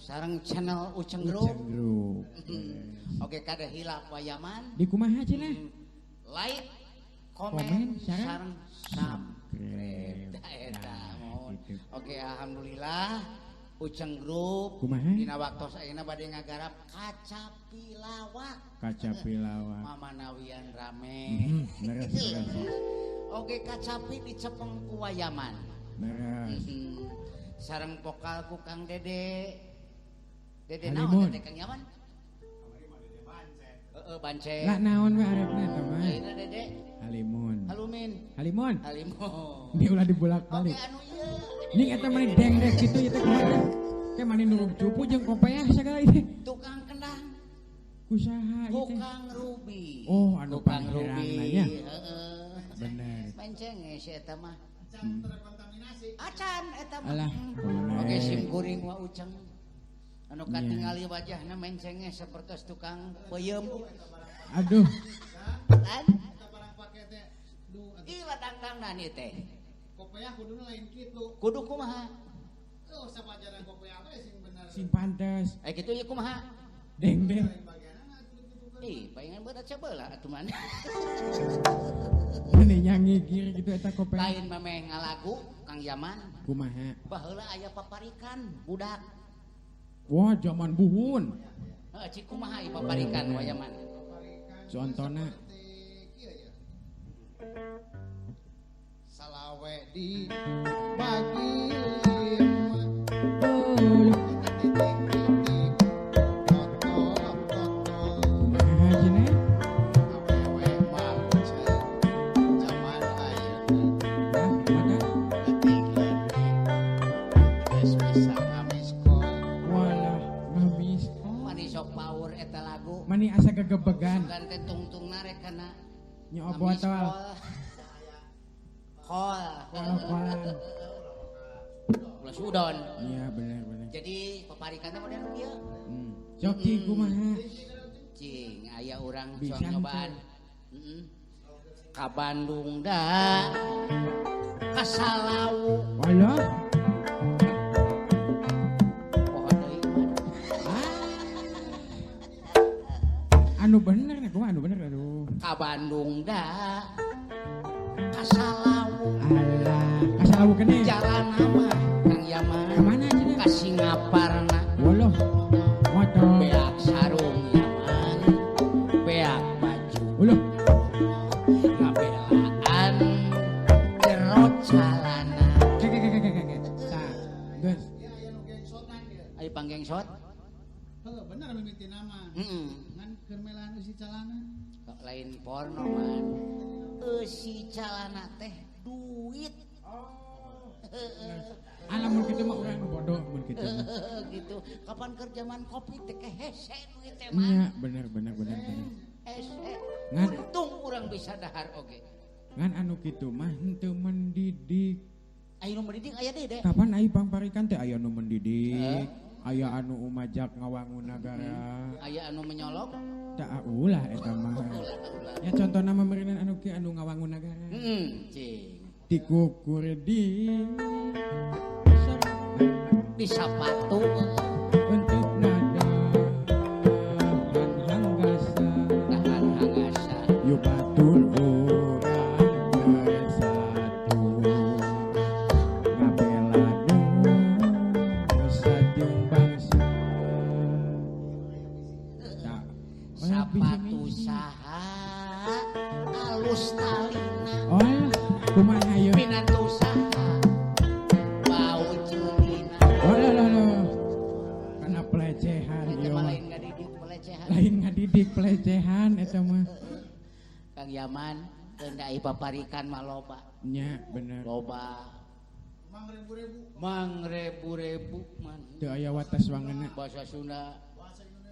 Sarang channel Uceng Group. Oke, kada hilap wayaman. Di kumaha cenah? Like, komen, sarang subscribe. Oke, alhamdulillah Uceng Group dina waktos ayeuna bade ngagarap kaca pilawak. Kaca pilawak. Mamanawian rame. Beres. Oke, kacapi dicepeng ku wayaman. Beres. Sarang vokal ku Kang Dede. Dede naon Dede Kang Yaman? Bancet. Lah naon we arepna teh mah? Ayeuna Dede. Halimun. Halimun. Ini ulah dibolak-balik. Oke anu ieu. Ning eta mah dengdek kitu ieu teh kumaha? Teh mani nurug cupu jeung kopeah sagala ieu. Tukang kendang. Kusaha ieu teh? Tukang Ruby. Oh, anu Tukang Ruby. Heeh. Bener. Menceng si eta mah. Acan terkontaminasi. Acan eta mah. Alah. Oke sim kuring wa Uceng. Anu katingali wajahna mencengnya seperti tukang peuyeum. Aduh. Kan? Barang pake teh ih ladang-dangna ieu teh. Kopeah kuduna lain kitu. Kudu kumaha? Oh, sapajaran kopeah teh sing bener. Sing pantes. Kitu ieu kumaha? Deng. Ih, palingan berat sebelah atuh mana. Mane nyanyi gir gitu eta kopeah. Lain mameh ngalagu Kang Yaman. Kumaha? Baheula aya paparikan budak. Wah, zaman buhun. Heeh, cik kumaha ieu paparikan wayaman. Contona Salawe di pagi lima. kumaha cenah? Awewe macet zaman ayeuna. Ah, kumaha? Geus bisa ngamiskol. Walah, ngamis. Mani sok power eta lagu. Mani asa gegebegan. Sugan teh tungtungna rek kana. Nyo botol. Kol. Kol-kolan. Ulah sudon. Iya, bener. Jadi paparikanna model kieu. Coki kumaha? Cing, aya urang Bisa sok nyobaan. Ka Bandung da. Ka Salawu. Walah. Pohon deui mah. Anu bener nih, kumaha anu bener aduh. Ka Bandung da. Ka Salawu. Alah, kasalawu keneh. Jalan nama Kang Yaman. Kemana cenah? Ka Singaparna. Walah. Motor. Beak sarung Yaman. Beak baju. Ulah. Ngabelaan jero calana. Kek. Tah, geus. Aya nu gengsotan dia. Ayo panggengsot. Heuh, bener mimiti nama. Ngan keur melaan isi calana. Lain porno man. Si calana teh duit. Alah mun kitu mah urang nu bodoh mun kitu. Gitu. Kapan kerjaman kopi teh hese duit teh mah. Iya, bener. Hese. Ngan. Untung urang bisa dahar oge. Ngan anu kitu mah henteu mendidik. Aya nu mendidik aya deui deh. Kapan ai pangparikan teh aya nu mendidik, aya anu umajak ngawangun nagara. Aya anu menyolok. Tah ulah eta mah. Ya contohna mameureun anu ki anu ngawangun nagara. Cing. Dikukur Di sapatu. untuk nada Dahan hangasa. yuk batur urang bersatu ngabela nusa jeung bangsa. Tah, Sapatu saha alus talina. oh, kumaha ieu? Pinantu saha bau culina. Oh, loh. Kana pelecehan Itu ieu mah mah. lain ngadidik pelecehan. Lain ngadidik pelecehan eta mah. Kang Yaman teu da ai paparikan mah loba. Nya bener. Loba. Mang rebu-rebu man. Teu aya wates wangeuna. Bahasa Sunda,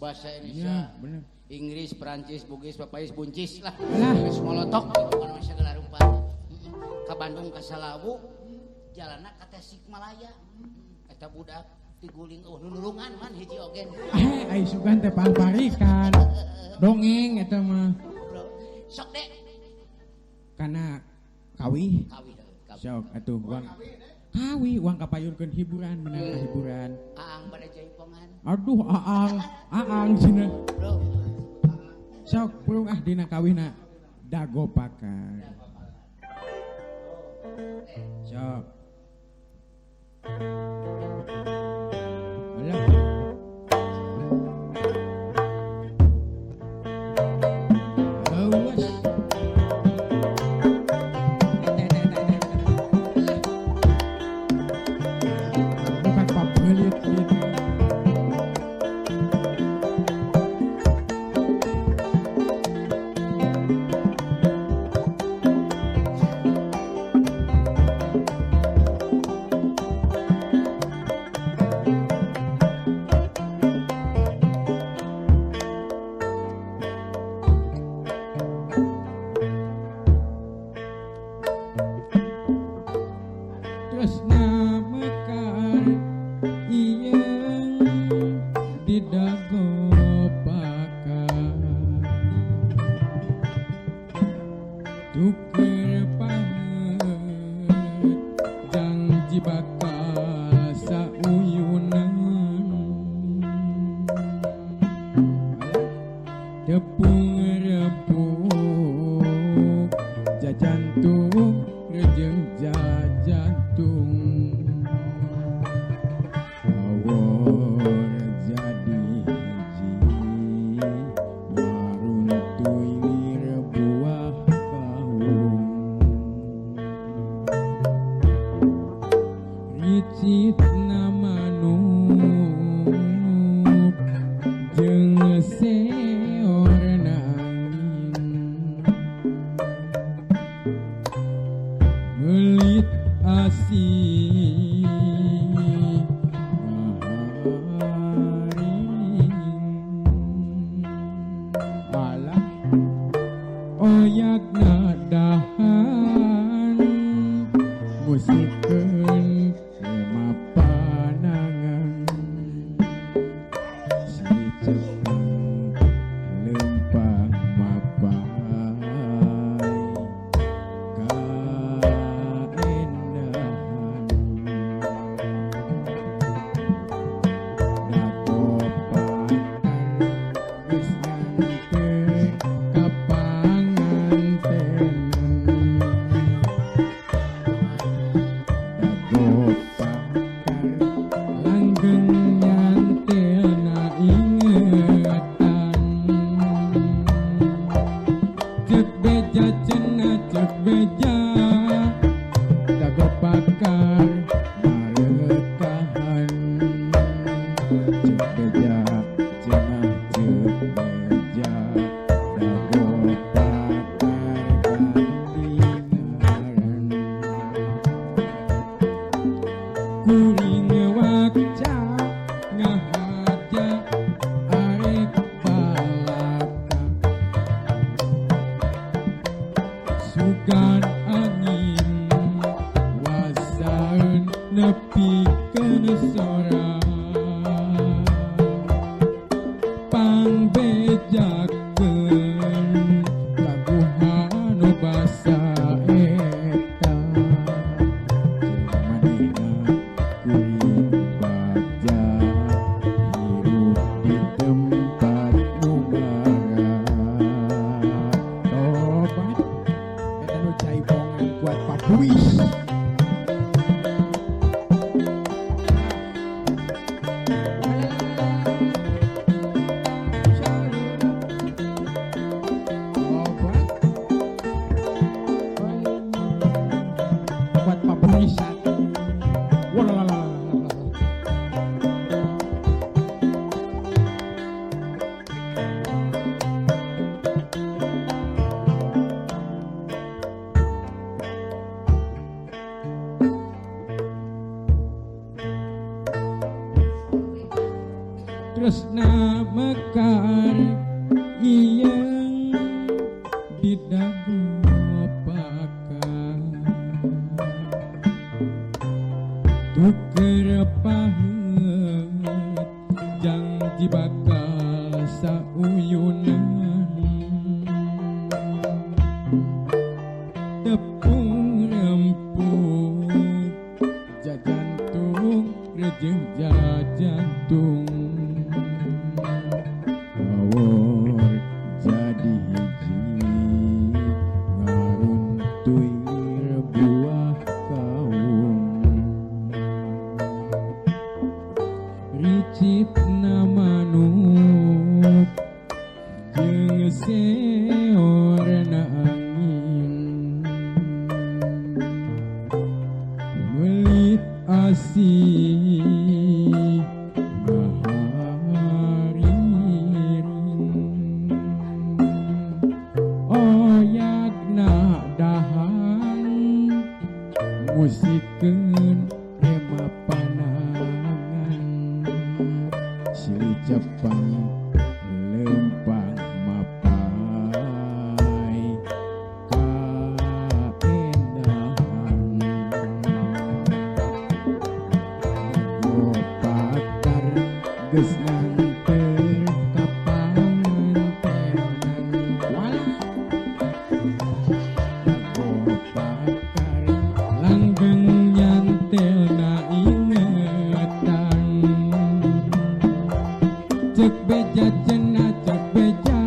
bahasa Nya Indonesia, bener. Inggris, Perancis, Bugis, Papais, Buncis lah. Alah. Geus molotok gitu kana segala rupa. Ka Bandung ka Salawu jalanna ka Tasikmalaya. Eta budak tiguling nulungan man hiji oge. Ai sugan teh pangparikan. Dongeng eta mah. Sok dek. Kana kawi. Kawi. Sok atuh uang. Kawi uang kapayunkeun hiburan menang hiburan. Aang bade jaipongan. Aduh aang cenah. Bro. Sok pulung dina kawina dago pakar. Sok. Alah. Awas. Bukan papelit gitu. Tresna mekar ieun di dago pakar tuker paheut janji bakal sauyunan tepung repuk jajantung rejeng jajantung awor jadi hiji maruntuy lir buah kaung ricitna manuk jeung seorna angin melit asih alah oyakna dahan musikeun tema panangan si cepeng lempang mapai kaendahan dagopakan geus nganteun ka pangantenan dagopakan langgeng nyantelna ingetan cek beja cenah cek beja dagopakan marekahan cek beja cenah cek beja dagopakan gantingaran kuring wakca ngahaja arek balaka sugan angin wasaeun nepikeun sora pangbejakeun laguhan nu basa eta manehna kuring bagja hirup di tempat nu barat tobat eta nu jaipongan kuat papuis buat papuisan walalala tresna mekar ieun di dago pakar Uker pahet janji bakal sauyunan tepung rempuk jajantung rejeng jajantung awor jadi hiji ngaruntuy buah kaung ricitna manuk jeung seorna angin melit asih oyagna dahan musikeun rema panangan silih Jepang lempang mapai kaendahan gopakar geus nganter ka pangantenan walah gopakar langgeng nyantelna ingetan cek beja cenah cek beja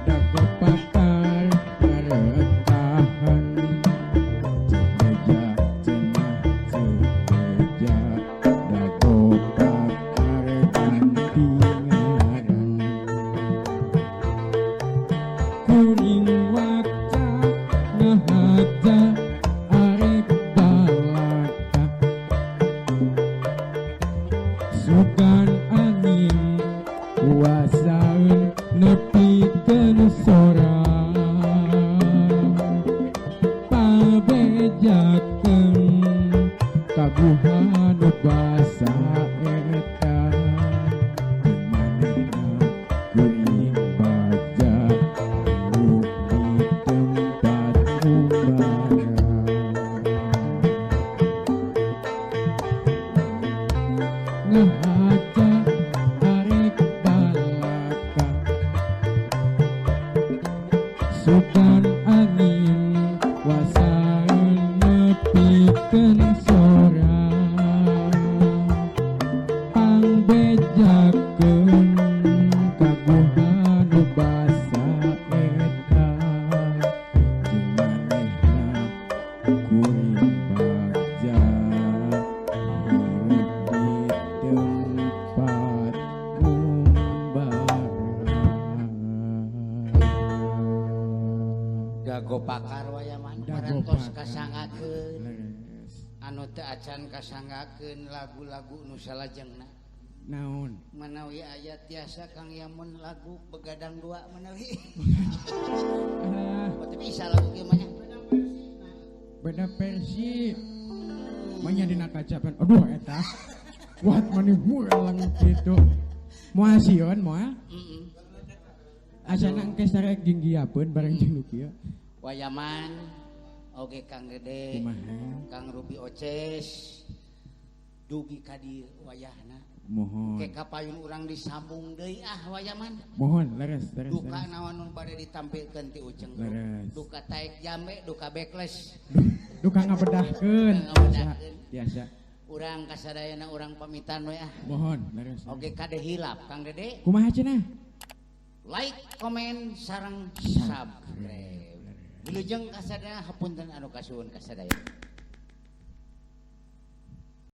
dago pakar karetahan cek beja cenah cek beja dago pakar ganti ngaran kuring waca ngahaja arek balaka sugan angin kuasaeun nepikeun sora pabejakeun kaguhan basa eta manehna kuring baja hirup di tempat umbara ngahaja arek balaka sugan angin wasaeun nepikeun sora pangbejakeun kaguhan basa eta jeung manehna kuring baja hirup di tempat umbara Dago pakar wayaman Dago parantos pakar. kasangakeun Leres. anu teu acan kasangakeun lagu-lagu nu salajengna Naon manawi aya tiasa Kang Yamun lagu begadang dua manawi ah, tapi bisa lagu kieu mah nya beda versi manya dina kacapan aduh eta buat maneh mulang kitu moal sieun moal asana engke sarek ginggiapeun bareng jeung nu kieu wayaman oge Kang Gede kumaha Kang Ruby Oces dugi ka dieu wayahna mohon ke kapayun urang disambung deui wayaman mohon leres leres duka leres. naon nu bade ditampilkeun ti Uceng Leres. duka taek jambe duka backlash Duka ngabedahkeun Ngabedahkeun. biasa urang kasadayana urang pamitan we mohon leres oge kade hilap Kang Dede kumaha cenah like comment sareng subscribe wilujeng kasadayana hapunten anu kasuhun kasadayana